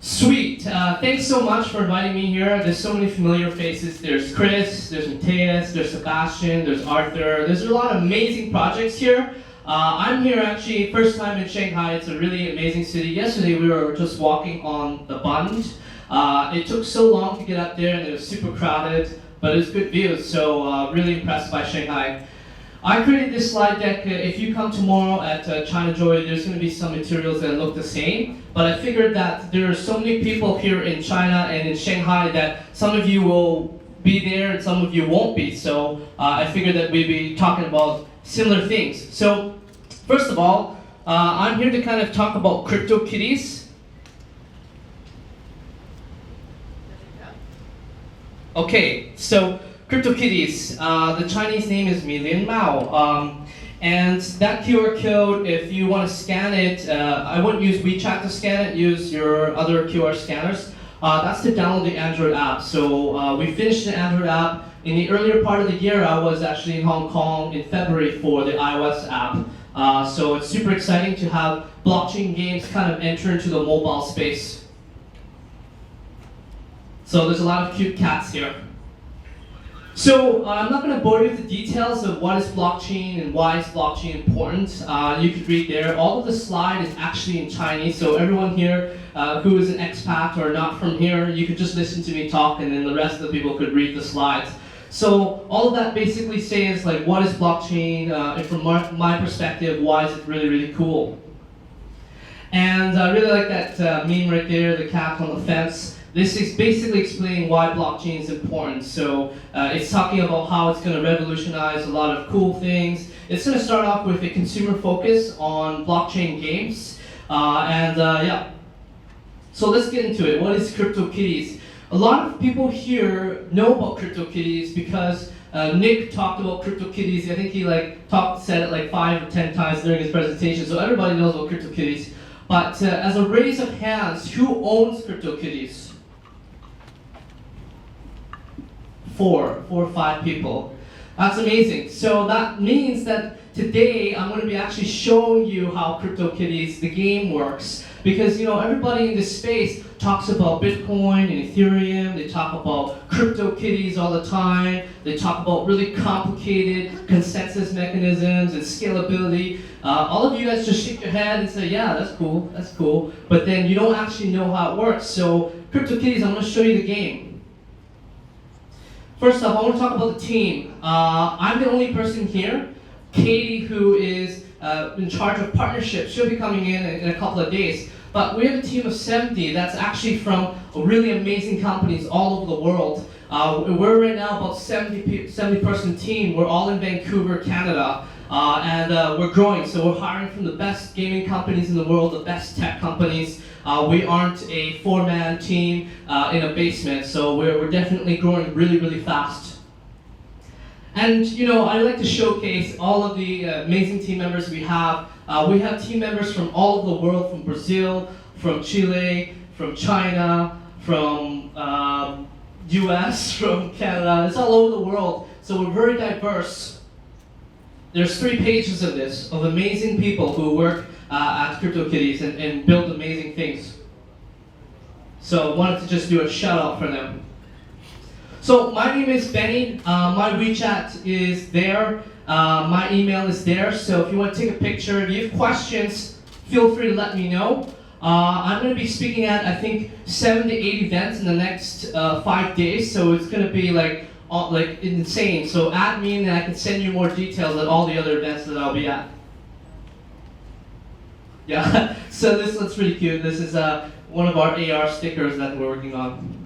Sweet. Thanks so much for inviting me here. There's so many familiar faces. There's Chris, there's Matthias, there's Sebastian, there's Arthur. There's a lot of amazing projects here. I'm here actually first time in Shanghai. It's a really amazing city. Yesterday we were just walking on the Bund. It took so long to get up there and it was super crowded, but it was good views. So really impressed by Shanghai. I created this slide deck. If you come tomorrow at China Joy, there's going to be some materials that look the same. But I figured that there are so many people here in China and in Shanghai that some of you will be there and some of you won't be. So I figured that we'd be talking about similar things. So first of all, I'm here to kind of talk about crypto kitties. Okay, so CryptoKitties, the Chinese name is Million Mao. And that QR code, if you want to scan it, I wouldn't use WeChat to scan it, use your other QR scanners. That's to download the Android app. So we finished the Android app. In the earlier part of the year, I was actually in Hong Kong in February for the iOS app. So it's super exciting to have blockchain games kind of enter into the mobile space. So there's a lot of cute cats here. So I'm not going to bore you with the details of what is blockchain and why is blockchain important. You could read there. All of the slide is actually in Chinese, so everyone here who is an expat or not from here, you could just listen to me talk and then the rest of the people could read the slides. So all of that basically says like what is blockchain, and from my perspective, why is it really, really cool. And I really like that meme right there, the cat on the fence. This is basically explaining why blockchain is important. So it's talking about how it's going to revolutionize a lot of cool things. It's going to start off with a consumer focus on blockchain games. Yeah. So let's get into it. What is CryptoKitties? A lot of people here know about CryptoKitties because Nick talked about CryptoKitties. I think he said it like 5 or 10 times during his presentation. So everybody knows about CryptoKitties. But as a raise of hands, who owns CryptoKitties? 4 or 5 people. That's amazing. So that means that today I'm going to be actually showing you how CryptoKitties, the game, works. Because everybody in this space talks about Bitcoin and Ethereum. They talk about CryptoKitties all the time. They talk about really complicated consensus mechanisms and scalability. All of you guys just shake your head and say, yeah, that's cool, that's cool. But then you don't actually know how it works. So CryptoKitties, I'm going to show you the game. First off, I want to talk about the team. I'm the only person here. Katie, who is in charge of partnerships, she'll be coming in a couple of days. But we have a team of 70 that's actually from really amazing companies all over the world. We're right now about 70-person team. We're all in Vancouver, Canada. And we're growing, so we're hiring from the best gaming companies in the world, the best tech companies. We aren't a 4-man team in a basement, so we're definitely growing really, really fast. And I like to showcase all of the amazing team members we have. We have team members from all over the world, from Brazil, from Chile, from China, from US, from Canada. It's all over the world, so we're very diverse. There's 3 pages of this, of amazing people who work at CryptoKitties and build amazing things. So I wanted to just do a shout out for them. So my name is Benny. My WeChat is there. My email is there. So if you want to take a picture, if you have questions, feel free to let me know. I'm going to be speaking at, I think, 7 to 8 events in the next 5 days. So it's going to be like insane. So add me and I can send you more details at all the other events that I'll be at. Yeah, so this looks really cute. This is one of our AR stickers that we're working on.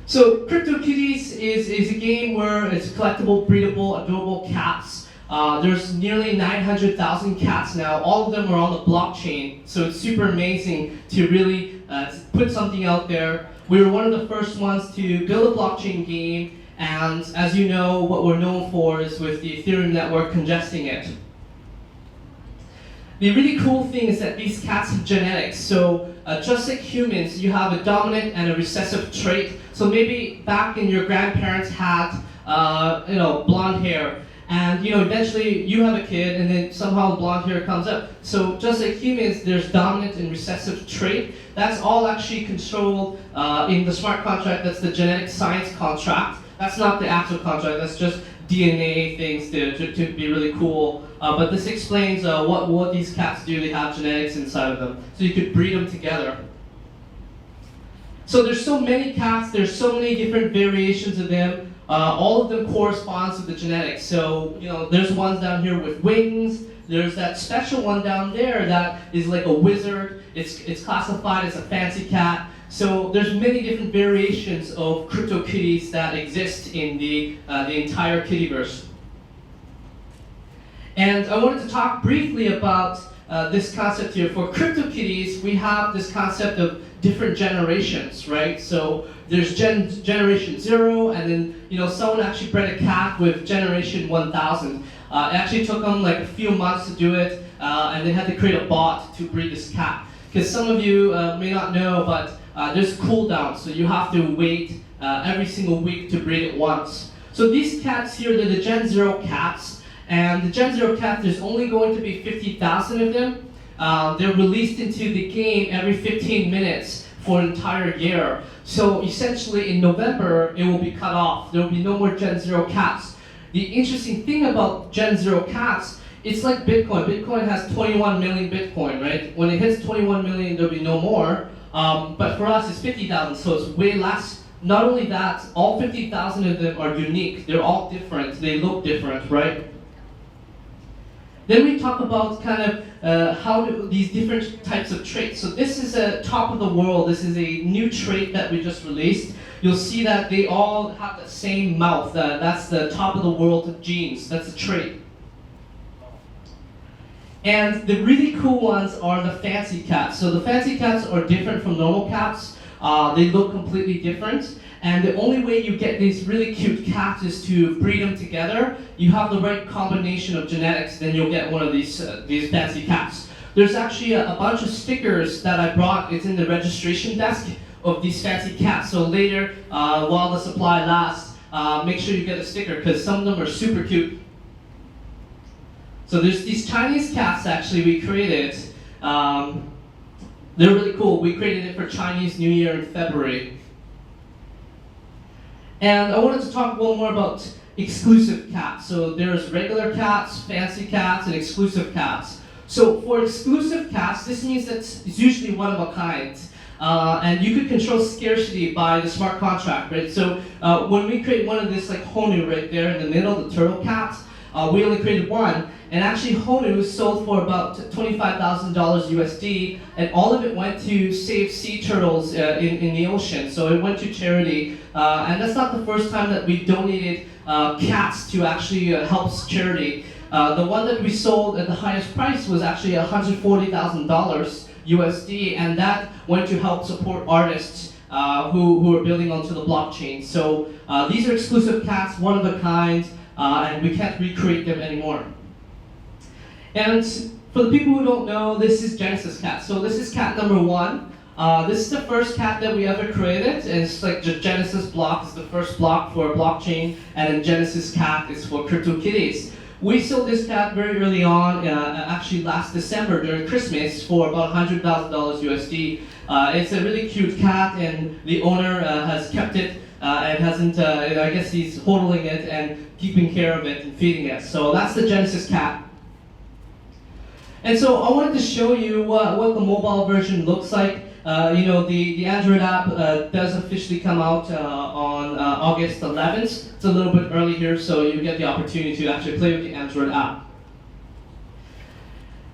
So CryptoKitties is a game where it's collectible, breedable, adorable cats. There's nearly 900,000 cats now. All of them are on the blockchain. So it's super amazing to really put something out there. We were one of the first ones to build a blockchain game, and as you know, what we're known for is with the Ethereum network congesting it. The really cool thing is that these cats have genetics, so just like humans, you have a dominant and a recessive trait. So maybe back in your grandparents had blonde hair, And eventually you have a kid, and then somehow blonde hair comes up. So just like humans, there's dominant and recessive trait. That's all actually controlled in the smart contract. That's the genetic science contract. That's not the actual contract. That's just DNA things to be really cool. But this explains what these cats do. They have genetics inside of them, so you could breed them together. So there's so many cats. There's so many different variations of them. All of them corresponds to the genetics. So there's ones down here with wings. There's that special one down there that is like a wizard. It's classified as a fancy cat. So there's many different variations of CryptoKitties that exist in the entire Kittyverse. And I wanted to talk briefly about this concept here. For CryptoKitties, we have this concept of different generations, right? So there's generation 0, and then someone actually bred a cat with generation 1000. It actually took them like a few months to do it, and they had to create a bot to breed this cat. Because some of you may not know, but there's cooldown, so you have to wait every single week to breed it once. So these cats here, they're the Gen 0 cats, and the Gen 0 cats, there's only going to be 50,000 of them. They're released into the game every 15 minutes for an entire year. So essentially in November, it will be cut off. There will be no more Gen 0 cats. The interesting thing about Gen 0 cats, it's like Bitcoin. Bitcoin has 21 million Bitcoin, right? When it hits 21 million, there'll be no more. But for us, it's 50,000, so it's way less. Not only that, all 50,000 of them are unique. They're all different. They look different, right? Then we talk about kind of how these different types of traits. So this is a top of the world. This is a new trait that we just released. You'll see that they all have the same mouth. That's the top of the world of genes. That's a trait. And the really cool ones are the fancy cats. So the fancy cats are different from normal cats. They look completely different. And the only way you get these really cute cats is to breed them together. You have the right combination of genetics, then you'll get one of these fancy cats. There's actually a bunch of stickers that I brought. It's in the registration desk of these fancy cats. So later, while the supply lasts, make sure you get a sticker, because some of them are super cute. So there's these Chinese cats actually we created. They're really cool. We created it for Chinese New Year in February. And I wanted to talk a little more about exclusive cats. So there's regular cats, fancy cats, and exclusive cats. So for exclusive cats, this means that it's usually one of a kind. And you could control scarcity by the smart contract, right? So when we create one of this, like Honu right there in the middle, the turtle cat, we only created one. And actually Honu sold for about $25,000 USD, and all of it went to save sea turtles in the ocean. So it went to charity. And that's not the first time that we donated cats to actually help charity. The one that we sold at the highest price was actually $140,000 USD, and that went to help support artists who are building onto the blockchain. So these are exclusive cats, one of a kind, and we can't recreate them anymore. And for the people who don't know, this is Genesis cat. So this is cat number 1. This is the first cat that we ever created, and it's like the Genesis block is the first block for a blockchain, and then Genesis cat is for CryptoKitties. We sold this cat very early on, actually last December during Christmas, for about $100,000 USD. It's a really cute cat, and the owner has kept it and hasn't, I guess he's hodling it and keeping care of it and feeding it. So that's the Genesis cat. And so I wanted to show you what the mobile version looks like. The Android app does officially come out on August 11th. It's a little bit early here, so you get the opportunity to actually play with the Android app.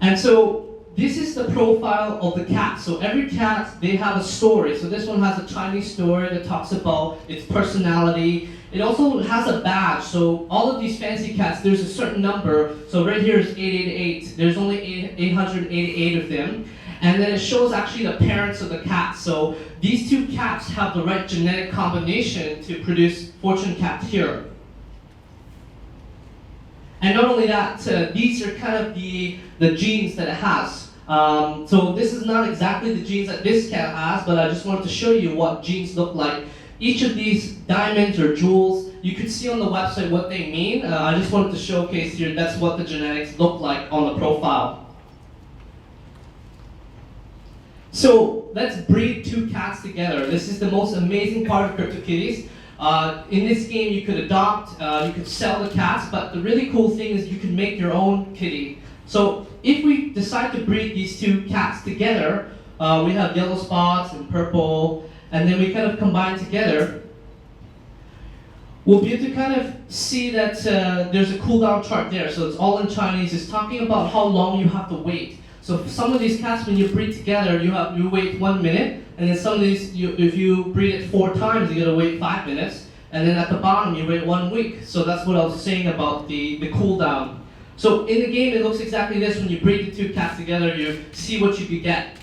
And so this is the profile of the cat. So every cat, they have a story. So this one has a tiny story that talks about its personality. It also has a badge. So all of these fancy cats, there's a certain number. So right here is 888. There's only 888 of them. And then it shows actually the parents of the cats. So these two cats have the right genetic combination to produce fortune cat here. And not only that, these are kind of the genes that it has. So this is not exactly the genes that this cat has, but I just wanted to show you what genes look like. Each of these diamonds or jewels you could see on the website what they mean. I just wanted to showcase here, that's what the genetics look like on the profile. So let's breed 2 cats together. This is the most amazing part of CryptoKitties. In this game, you could adopt, you could sell the cats, but the really cool thing is you can make your own kitty. So if we decide to breed these 2 cats together, we have yellow spots and purple, and then we kind of combine together, we'll be able to kind of see that there's a cooldown chart there. So it's all in Chinese. It's talking about how long you have to wait. So for some of these cats, when you breed together, you wait 1 minute, and then some of these, if you breed it 4 times, you gotta wait 5 minutes, and then at the bottom, you wait 1 week. So that's what I was saying about the cooldown. So in the game, it looks exactly this. When you breed the 2 cats together, you see what you could get.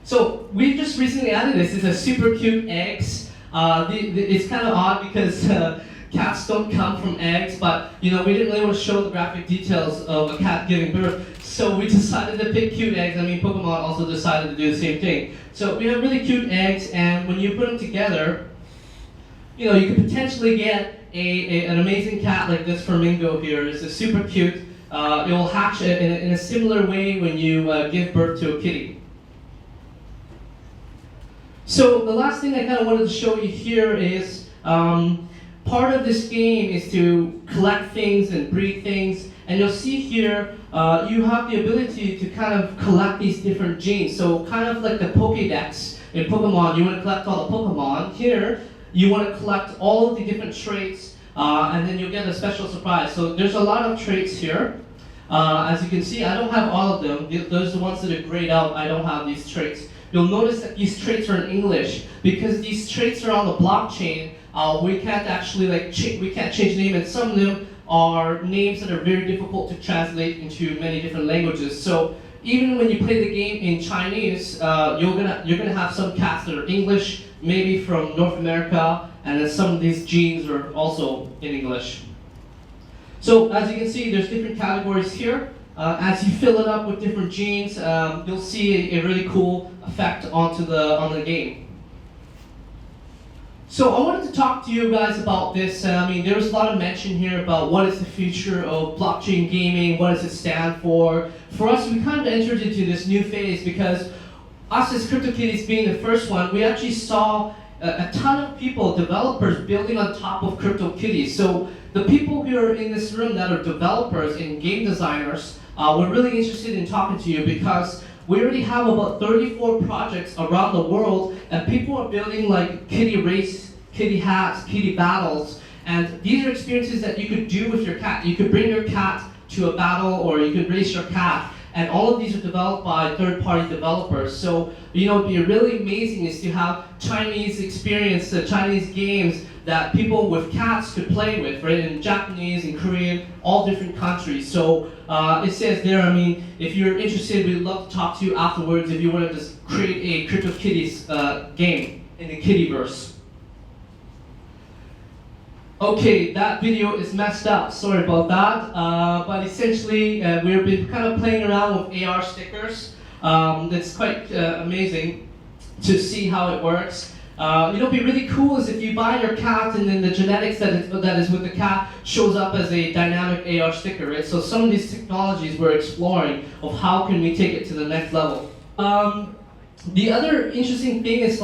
So we just recently added this. It's a super cute eggs. It's kind of odd because cats don't come from eggs, but we didn't really want to show the graphic details of a cat giving birth, so we decided to pick cute eggs. I mean, Pokemon also decided to do the same thing. So we have really cute eggs, and when you put them together, you could potentially get an amazing cat like this flamingo here. It's super cute. It will hatch in a similar way when you give birth to a kitty. So the last thing I kind of wanted to show you here is part of this game is to collect things and breed things, and you'll see here you have the ability to kind of collect these different genes. So kind of like the Pokédex in Pokemon, you want to collect all the Pokemon. Here, you want to collect all of the different traits, and then you'll get a special surprise. So there's a lot of traits here. As you can see, I don't have all of them. Those are the ones that are grayed out. I don't have these traits. You'll notice that these traits are in English because these traits are on the blockchain. We can't actually we can't change the name, and some of them are names that are very difficult to translate into many different languages. So even when you play the game in Chinese, you're gonna have some cats that are English, maybe from North America, and then some of these genes are also in English. So as you can see, there's different categories here. As you fill it up with different genes, you'll see a really cool effect on the game. So I wanted to talk to you guys about this. I mean, there was a lot of mention here about what is the future of blockchain gaming, what does it stand for. For us, we kind of entered into this new phase because us as CryptoKitties being the first one, we actually saw a ton of people, developers, building on top of CryptoKitties. So the people who are in this room that are developers and game designers, we're really interested in talking to you because we already have about 34 projects around the world, and people are building like kitty race, kitty hats, kitty battles, and these are experiences that you could do with your cat. You could bring your cat to a battle, or you could race your cat, and all of these are developed by third-party developers. So, it'd be really amazing is to have Chinese experience, Chinese games that people with cats could play with, right? In Japanese, in Korean, all different countries. So it says there, I mean, if you're interested, we'd love to talk to you afterwards if you want to just create a CryptoKitties game in the Kittyverse. Okay, that video is messed up, sorry about that. But essentially, we've been kind of playing around with AR stickers. It's quite amazing to see how it works. It'll be really cool is if you buy your cat and then the genetics that is with the cat shows up as a dynamic AR sticker, right? So some of these technologies we're exploring of how can we take it to the next level. The other interesting thing is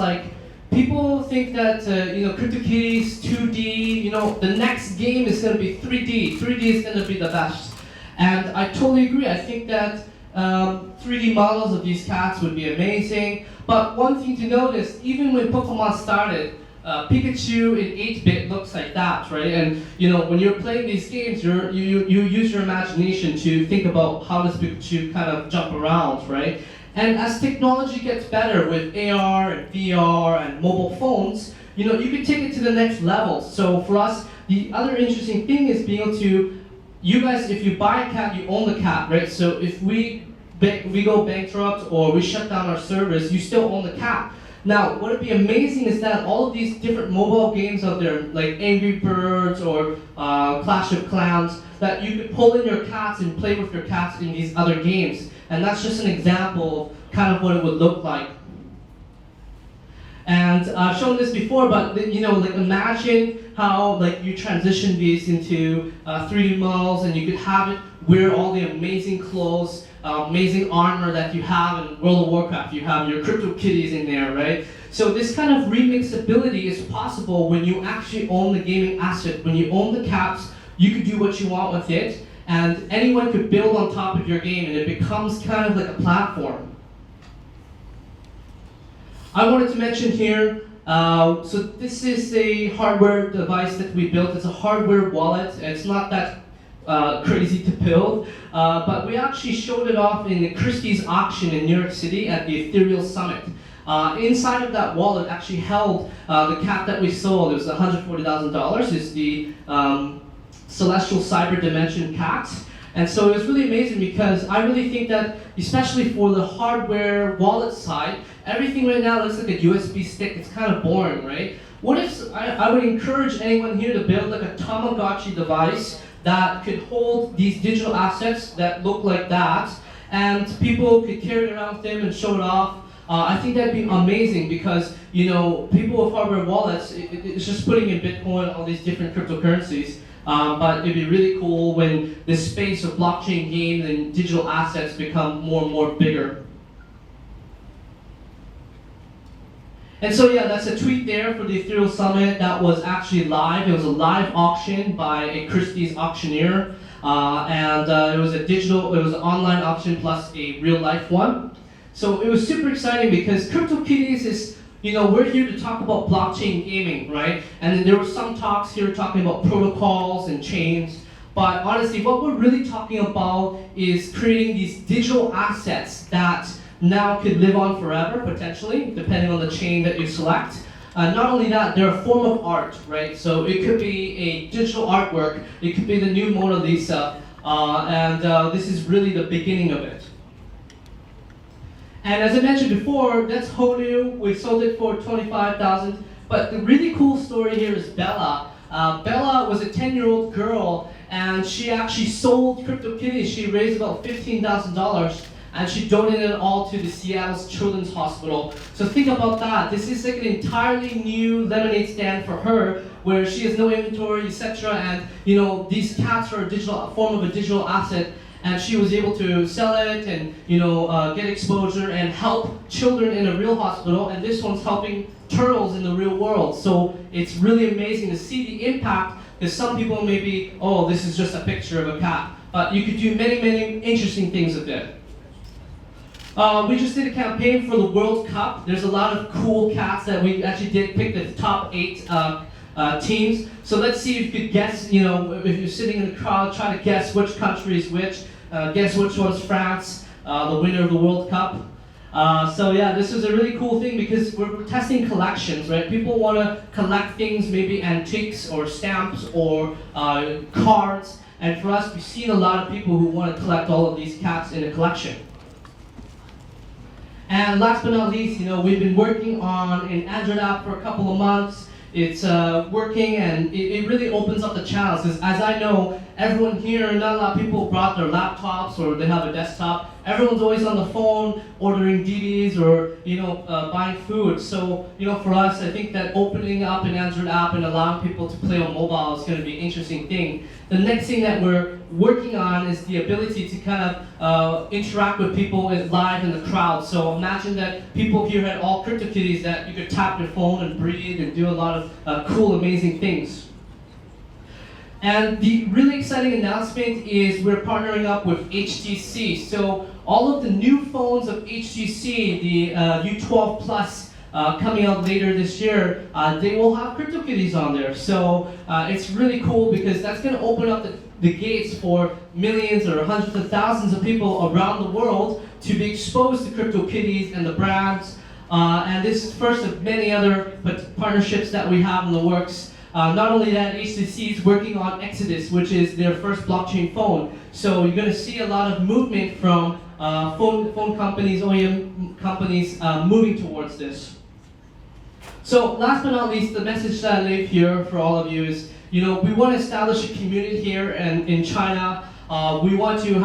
people think that CryptoKitties 2D, the next game is going to be 3D. 3D is going to be the best, and I totally agree. I think that 3D models of these cats would be amazing. But one thing to notice, even when Pokemon started, Pikachu in 8-bit looks like that, right? And when you're playing these games, you use your imagination to think about how does Pikachu kind of jump around, right? And as technology gets better with AR and VR and mobile phones, you can take it to the next level. So for us, the other interesting thing is being able to, you guys, if you buy a cat, you own the cat, right? So if we go bankrupt or we shut down our service, you still own the cat. Now, what would be amazing is that all of these different mobile games out there, like Angry Birds or Clash of Clans, that you could pull in your cats and play with your cats in these other games. And that's just an example of kind of what it would look like. And I've shown this before, but like imagine how like you transition these into 3D models, and you could have it wear all the amazing clothes, amazing armor that you have in World of Warcraft. You have your crypto kitties in there, right? So this kind of remixability is possible when you actually own the gaming asset. When you own the caps, you could do what you want with it, and anyone could build on top of your game, and it becomes kind of like a platform. I wanted to mention here, so this is a hardware device that we built. It's a hardware wallet. It's not that crazy to build, but we actually showed it off in the Christie's auction in New York City at the Ethereal Summit. Inside of that wallet actually held the cat that we sold. It was $140,000. It's the Celestial Cyber Dimension cat. And so it was really amazing because I really think that, especially for the hardware wallet side, everything right now looks like a USB stick. It's kind of boring, right? What if I would encourage anyone here to build like a Tamagotchi device that could hold these digital assets that look like that, and people could carry it around with them and show it off. I think that'd be amazing because people with hardware wallets, it's just putting in Bitcoin, all these different cryptocurrencies. But it'd be really cool when this space of blockchain games and digital assets become more and more bigger. And so yeah, that's a tweet there for the Ethereal Summit that was actually live. It was a live auction by a Christie's auctioneer, and it was an online auction plus a real life one. So it was super exciting because CryptoKitties is, we're here to talk about blockchain gaming, right? And then there were some talks here talking about protocols and chains. But honestly, what we're really talking about is creating these digital assets that now could live on forever, potentially, depending on the chain that you select. Not only that, they're a form of art, right? So it could be a digital artwork, it could be the new Mona Lisa, and this is really the beginning of it. And as I mentioned before, that's whole new. We sold it for $25,000. But the really cool story here is Bella. Bella was a 10-year-old girl, and she actually sold CryptoKitties. She raised about $15,000, and she donated it all to the Seattle Children's Hospital. So think about that. This is like an entirely new lemonade stand for her, where she has no inventory, etc. And these cats are a form of a digital asset. And she was able to sell it and get exposure and help children in a real hospital. And this one's helping turtles in the real world. So it's really amazing to see the impact. Because some people may be, oh, this is just a picture of a cat. But you could do many, many interesting things with it. We just did a campaign for the World Cup. There's a lot of cool cats that we actually did pick the top 8 teams. So let's see if you could guess, if you're sitting in the crowd, try to guess which country is which. Guess which one's France, the winner of the World Cup. So yeah, this was a really cool thing because we're testing collections, right? People want to collect things, maybe antiques or stamps or cards. And for us, we've seen a lot of people who want to collect all of these cats in a collection. And last but not least, we've been working on an Android app for a couple of months. It's working, and it really opens up the channels. Because as I know, everyone here, not a lot of people brought their laptops or they have a desktop. Everyone's always on the phone ordering DVDs or buying food. So for us, I think that opening up an Android app and allowing people to play on mobile is going to be an interesting thing. The next thing that we're working on is the ability to kind of interact with people live in the crowd. So imagine that people here had all CryptoKitties that you could tap your phone and breathe and do a lot of cool, amazing things. And the really exciting announcement is we're partnering up with HTC. So all of the new phones of HTC, the U12 Plus, coming out later this year, they will have CryptoKitties on there. So it's really cool because that's going to open up the gates for millions or hundreds of thousands of people around the world to be exposed to CryptoKitties and the brands. And this is the first of many other partnerships that we have in the works. Not only that, HTC is working on Exodus, which is their first blockchain phone. So you're going to see a lot of movement from phone companies, OEM companies moving towards this. So last but not least, the message that I leave here for all of you is, we want to establish a community here in China. We want to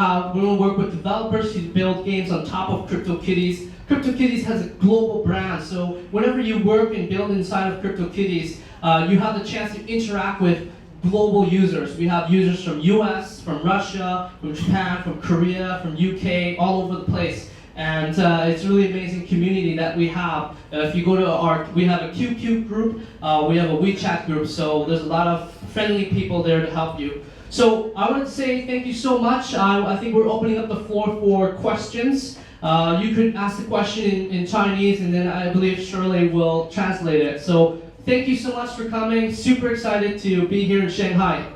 work with developers to build games on top of CryptoKitties. CryptoKitties has a global brand, so whenever you work and build inside of CryptoKitties, you have the chance to interact with global users. We have users from US, from Russia, from Japan, from Korea, from UK, all over the place. And it's a really amazing community that we have. If you go to we have a QQ group, we have a WeChat group, so there's a lot of friendly people there to help you. So I want to say thank you so much. I think we're opening up the floor for questions. You could ask the question in Chinese, and then I believe Shirley will translate it. So thank you so much for coming. Super excited to be here in Shanghai.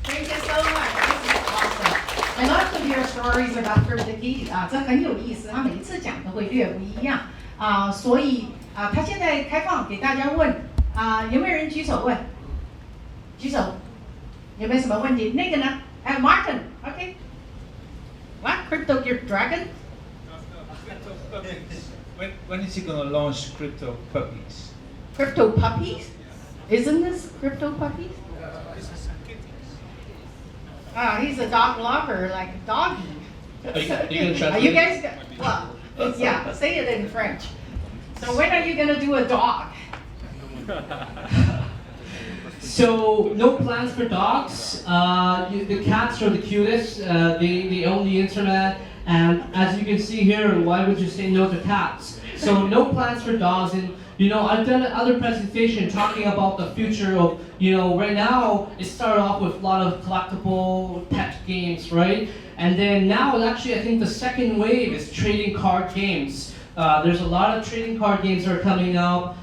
Thank you so much. This is awesome. I love to hear stories about CryptoKitties 啊，这很有意思。他每一次讲的会略不一样啊，所以他现在开放给大家问有没有人举手问？举手，有没有什么问题？那个呢？Martin，OK。What crypto dragon? When is he going to launch crypto puppies? Crypto puppies? Isn't this crypto puppies? This is kitties. He's a dog lover, like a doggy. Are you gonna translate? Are you guys? Well, yeah. Say it in French. So when are you gonna do a dog? So no plans for dogs. The cats are the cutest. They own the internet, and as you can see here, why would you say no to cats? So no plans for dogs. And I've done another presentation talking about the future of, right now it started off with a lot of collectible pet games, right? And then now actually I think the second wave is trading card games. There's a lot of trading card games that are coming out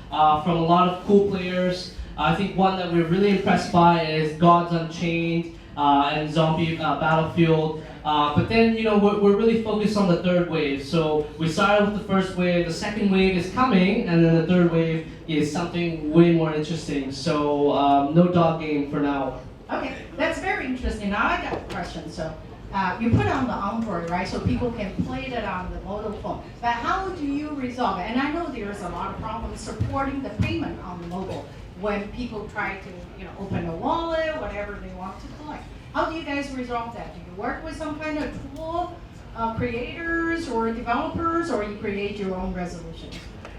from a lot of cool players. I think one that we're really impressed by is Gods Unchained and Zombie Battlefield. But then, we're really focused on the third wave. So we started with the first wave, the second wave is coming, and then the third wave is something way more interesting. So no dog game for now. Okay, that's very interesting. Now I got a question. So you put on the Android, right? So people can play that on the mobile phone. But how do you resolve it? And I know there's a lot of problems supporting the payment on the mobile when people try to, open a wallet, whatever they want to collect. How do you guys resolve that? Do you work with some kind of tool creators or developers, or you create your own resolutions?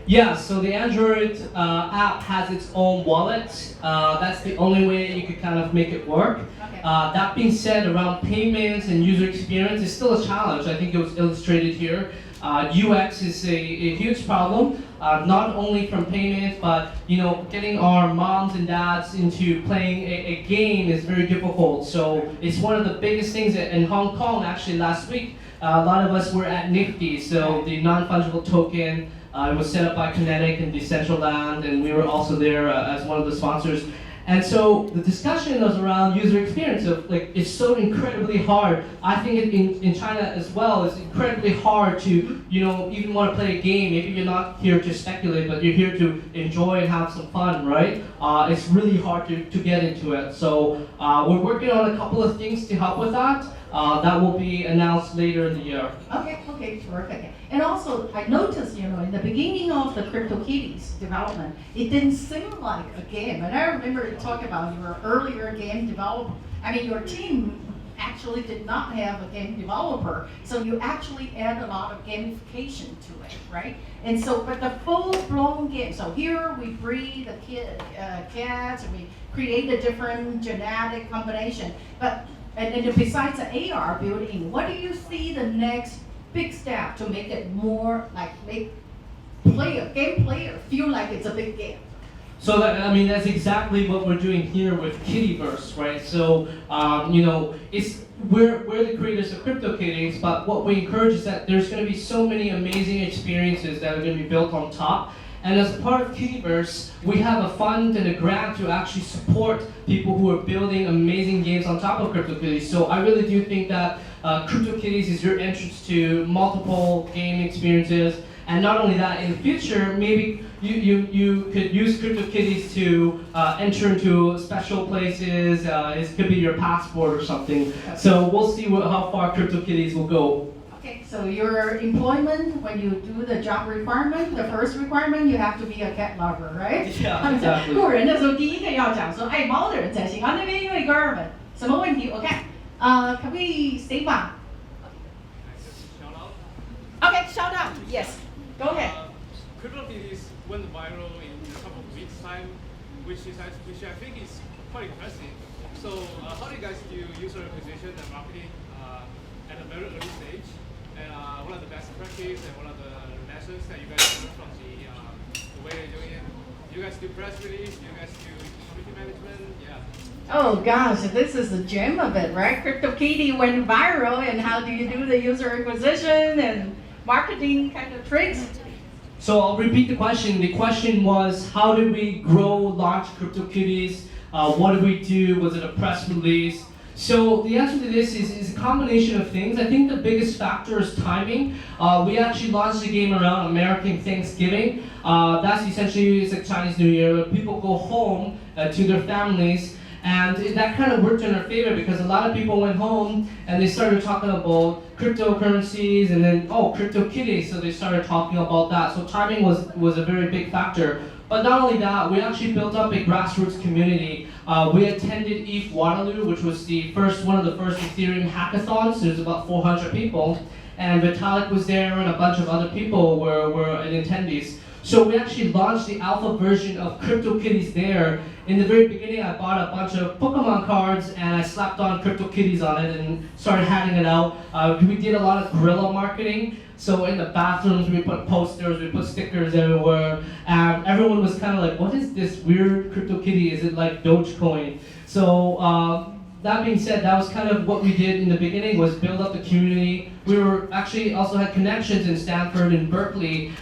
Yeah, so the Android app has its own wallet. That's the only way you could kind of make it work. Okay. That being said, around payments and user experience is still a challenge. I think it was illustrated here. UX is a huge problem, not only from payments, but getting our moms and dads into playing a game is very difficult. So it's one of the biggest things in Hong Kong. Actually, last week, a lot of us were at Nifty, so the non-fungible token. It was set up by Kinetic and Decentraland, and we were also there as one of the sponsors. And so the discussion was around user experience of it's so incredibly hard. I think in China as well, it's incredibly hard to even want to play a game. Maybe you're not here to speculate, but you're here to enjoy and have some fun, right? It's really hard to get into it. So we're working on a couple of things to help with that. That will be announced later in the year. Okay, terrific. And also, I noticed, in the beginning of the CryptoKitties development, it didn't seem like a game. And I remember you talking about your earlier game developer. I mean, your team actually did not have a game developer, so you actually add a lot of gamification to it, right? And so, but the full-blown game. So here we breed the cats, and we create a different genetic combination. And then besides the AR building, what do you see the next big step to make it more make game player feel like it's a big game? So that's exactly what we're doing here with Kittyverse, right? So we're the creators of CryptoKitties, but what we encourage is that there's going to be so many amazing experiences that are going to be built on top. And as part of Kittyverse, we have a fund and a grant to actually support people who are building amazing games on top of CryptoKitties. So I really do think that CryptoKitties is your entrance to multiple game experiences. And not only that, in the future, maybe you could use CryptoKitties to enter into special places. It could be your passport or something. So we'll see how far CryptoKitties will go. Okay, so your employment, when you do the job requirement, the first requirement, you have to be a cat lover, right? Yeah, exactly. 雇人的时候第一个要讲说爱猫的人才行。那边因为哥们什么问题 ？OK， Can we stay by? Okay, shout out. Yes. Go ahead. CryptoKitties went viral in a couple of weeks' time, which I think is quite impressive. So, how do you guys do user acquisition and marketing at a very early stage? And what are the best practices and what are the lessons that you guys learned from the way you're doing it? Do you guys do press release? Do you guys do community management? Yeah. Oh gosh, this is the gem of it, right? CryptoKitty went viral, and how do you do the user acquisition and marketing kind of tricks? So I'll repeat the question. The question was, how did we grow, launch CryptoKitties? What did we do? Was it a press release? So the answer to this is a combination of things. I think the biggest factor is timing. We actually launched the game around American Thanksgiving. That's essentially, it's like Chinese New Year, where people go home to their families. And that kind of worked in our favor because a lot of people went home and they started talking about cryptocurrencies and then, oh, CryptoKitties, so they started talking about that. So timing was a very big factor. But not only that, we actually built up a grassroots community. We attended ETH Waterloo, which was one of the first Ethereum hackathons. There's about 400 people. And Vitalik was there and a bunch of other people were attendees. So we actually launched the alpha version of CryptoKitties there. In the very beginning, I bought a bunch of Pokemon cards and I slapped on CryptoKitties on it and started handing it out. We did a lot of guerrilla marketing. So in the bathrooms, we put posters, we put stickers everywhere. And everyone was kind of like, what is this weird CryptoKitty? Is it like Dogecoin? So that being said, that was kind of what we did in the beginning, was build up the community. We were actually also had connections in Stanford and Berkeley,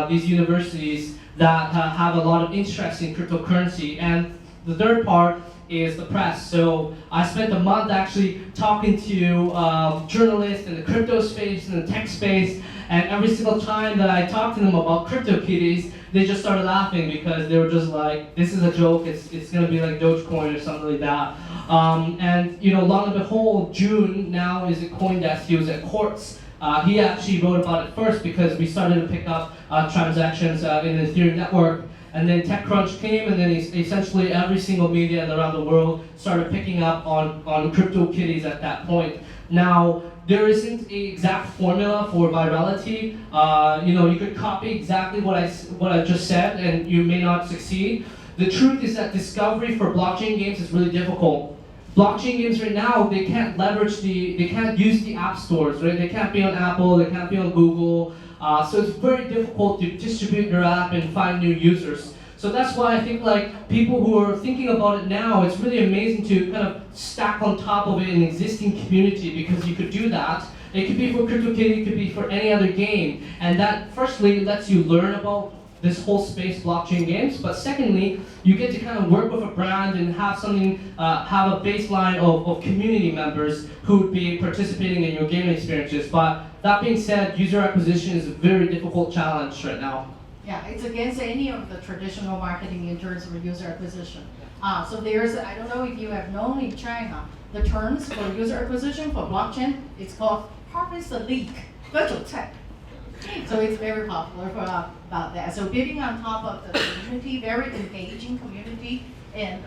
these universities that have a lot of interest in cryptocurrency. And the third part is the press. So I spent a month actually talking to journalists in the crypto space and the tech space, and every single time that I talked to them about CryptoKitties, they just started laughing because they were just like, this is a joke, it's gonna be like Dogecoin or something like that. And lo and behold, June now is at CoinDesk. He was at Quartz. He actually wrote about it first because we started to pick up transactions in the Ethereum network. And then TechCrunch came, and then essentially every single media around the world started picking up on CryptoKitties at that point. Now, there isn't an exact formula for virality. You could copy exactly what I just said, and you may not succeed. The truth is that discovery for blockchain games is really difficult. Blockchain games right now, they can't use the app stores, right? They can't be on Apple, they can't be on Google. So it's very difficult to distribute your app and find new users. So that's why I think like people who are thinking about it now, it's really amazing to kind of stack on top of it an existing community, because you could do that. It could be for CryptoKitty, it could be for any other game. And that firstly lets you learn about this whole space, blockchain games, but secondly, you get to kind of work with a brand and have have a baseline of community members who would be participating in your gaming experiences. But that being said, user acquisition is a very difficult challenge right now. Yeah, it's against any of the traditional marketing in terms of user acquisition. So there's, I don't know if you have known in China, the terms for user acquisition for blockchain, it's called harvest the leak, 各种菜. So it's very popular about that. So building on top of the community, very engaging community, and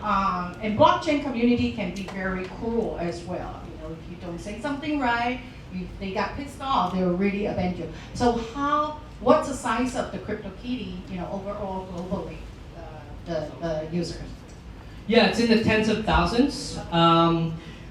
blockchain community can be very cruel as well. If you don't say something right, they got pissed off, they will really abandon you. So what's the size of the CryptoKitty, overall globally, the users? Yeah, it's in the tens of thousands.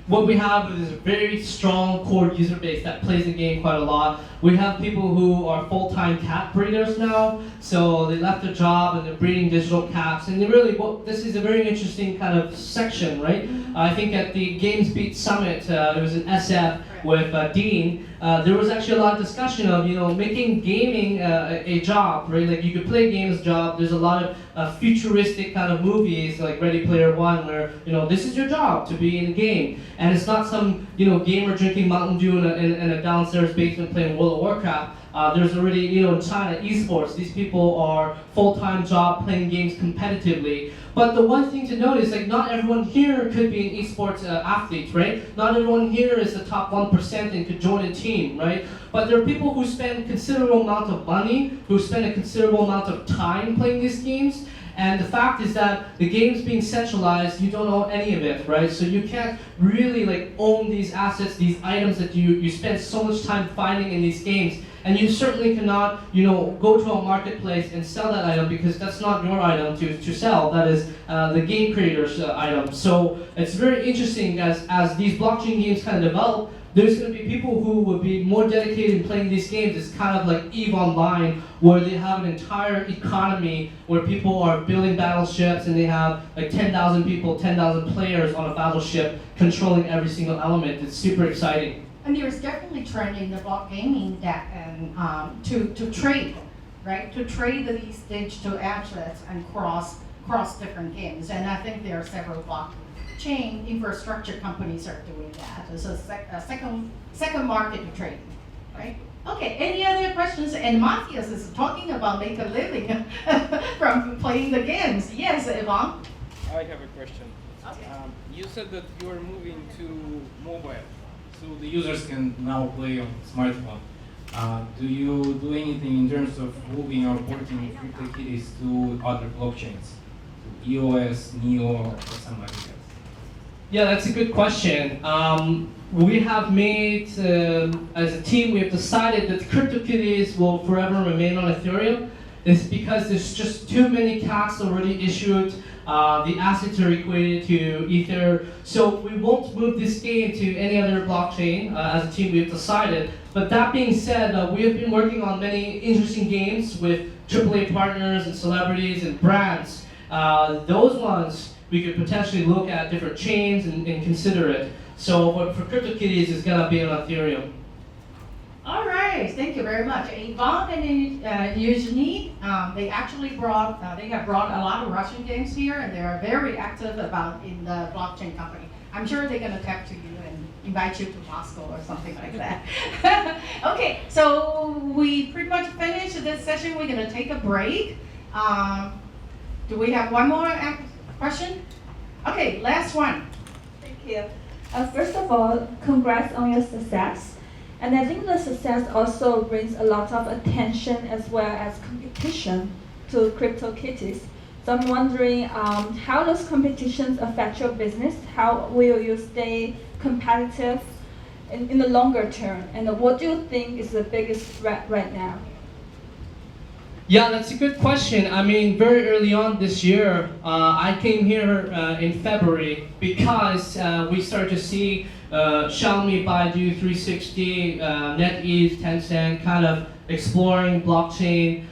What we have is a very strong core user base that plays the game quite a lot. We have people who are full-time cat breeders now, so they left their job and they're breeding digital cats. And this is a very interesting kind of section, right? I think at the Games Beat Summit, there was an SF with Dean. There was actually a lot of discussion of making gaming a job, right? Like you could play games job. There's a lot of futuristic kind of movies like Ready Player One, where this is your job to be in a game, and it's not some gamer drinking Mountain Dew in a downstairs basement playing World of Warcraft. There's already in China esports. These people are full-time job playing games competitively. But the one thing to note is like not everyone here could be an esports athlete, right? Not everyone here is the top 1% and could join a team, right? But there are people who spend a considerable amount of money, who spend a considerable amount of time playing these games, And the fact is that the game's being centralized, you don't own any of it, right? So you can't really like own these assets, these items that you spend so much time finding in these games. And you certainly cannot, go to a marketplace and sell that item because that's not your item to sell. That is the game creator's item. So it's very interesting as these blockchain games kind of develop. There's going to be people who would be more dedicated in playing these games. It's kind of like EVE Online, where they have an entire economy where people are building battleships and they have like 10,000 people, 10,000 players on a battleship controlling every single element. It's super exciting. And there's definitely trend in the block gaming that to trade, right? To trade these digital assets and cross different games. And I think there are several blockchain infrastructure companies are doing that. It's a second market to trade, right? Okay. Any other questions? And Matthias is talking about make a living from playing the games. Yes, Yvonne. I have a question. Okay. You said that you are moving to mobile. So the users can now play on smartphone. Do you do anything in terms of moving or porting CryptoKitties to other blockchains? To EOS, Neo, or something like that? Yeah, that's a good question. We have made, as a team, we have decided that CryptoKitties will forever remain on Ethereum. It's because there's just too many cats already issued. The assets are equated to Ether. So we won't move this game to any other blockchain. As a team, we have decided. But that being said, we have been working on many interesting games with AAA partners and celebrities and brands. Those ones, we could potentially look at different chains and consider it. So for CryptoKitties, it's going to be on Ethereum. All right, thank you very much. Yvonne and Eugenie, they actually have brought a lot of Russian games here, and they are very active in the blockchain company. I'm sure they're gonna talk to you and invite you to Moscow or something like that. Okay, so we pretty much finished this session. We're gonna take a break. Do we have one more question? Okay, last one. Thank you. First of all, congrats on your success. And I think the success also brings a lot of attention as well as competition to CryptoKitties. So I'm wondering, how does competition affect your business? How will you stay competitive in the longer term? And what do you think is the biggest threat right now? Yeah, that's a good question. I mean, very early on this year, I came here in February because we started to see Xiaomi, Baidu, 360, NetEase, Tencent kind of exploring blockchain.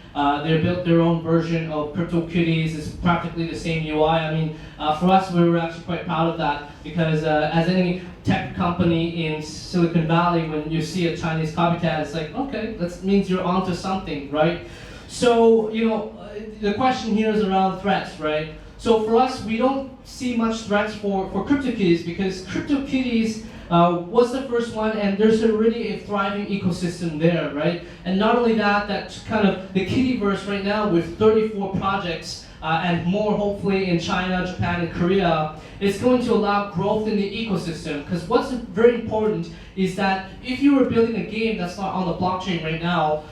They built their own version of CryptoKitties. It's practically the same UI. I mean, for us, we were actually quite proud of that because as any tech company in Silicon Valley, when you see a Chinese copycat, it's like, okay, that means you're onto something, right? So, the question here is around threats, right? So for us, we don't see much threats for CryptoKitties because CryptoKitties was the first one, and there's already a thriving ecosystem there, right? And not only that, that's kind of the Kittyverse right now with 34 projects and more hopefully in China, Japan, and Korea. It's going to allow growth in the ecosystem because what's very important is that if you are building a game that's not on the blockchain right now,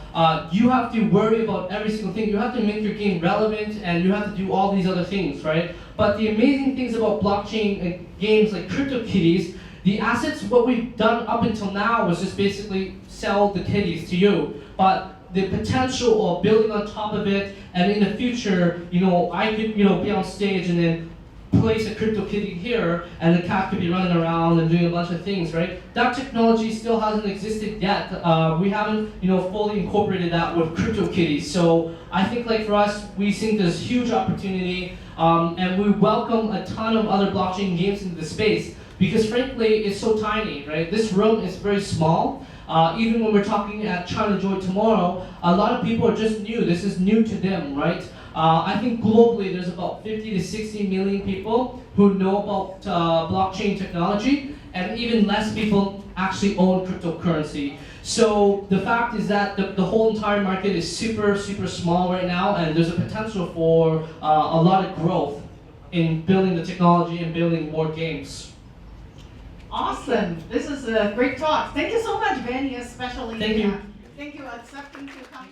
you have to worry about every single thing. You have to make your game relevant and you have to do all these other things, right? But the amazing things about blockchain games like CryptoKitties, the assets, what we've done up until now was just basically sell the kitties to you. But the potential of building on top of it, and in the future, I could, be on stage and then place a CryptoKitty here, and the cat could be running around and doing a bunch of things, right? That technology still hasn't existed yet. We haven't, fully incorporated that with CryptoKitties. So I think, like for us, we think there's huge opportunity, and we welcome a ton of other blockchain games into the space because, frankly, it's so tiny, right? This room is very small. Even when we're talking at China Joy tomorrow, a lot of people are just new. This is new to them, right? I think globally there's about 50 to 60 million people who know about blockchain technology, and even less people actually own cryptocurrency. So the fact is that the whole entire market is super, super small right now, and there's a potential for a lot of growth in building the technology and building more games. Awesome. This is a great talk. Thank you so much, Benny, especially. Thank you. Thank you for accepting to come.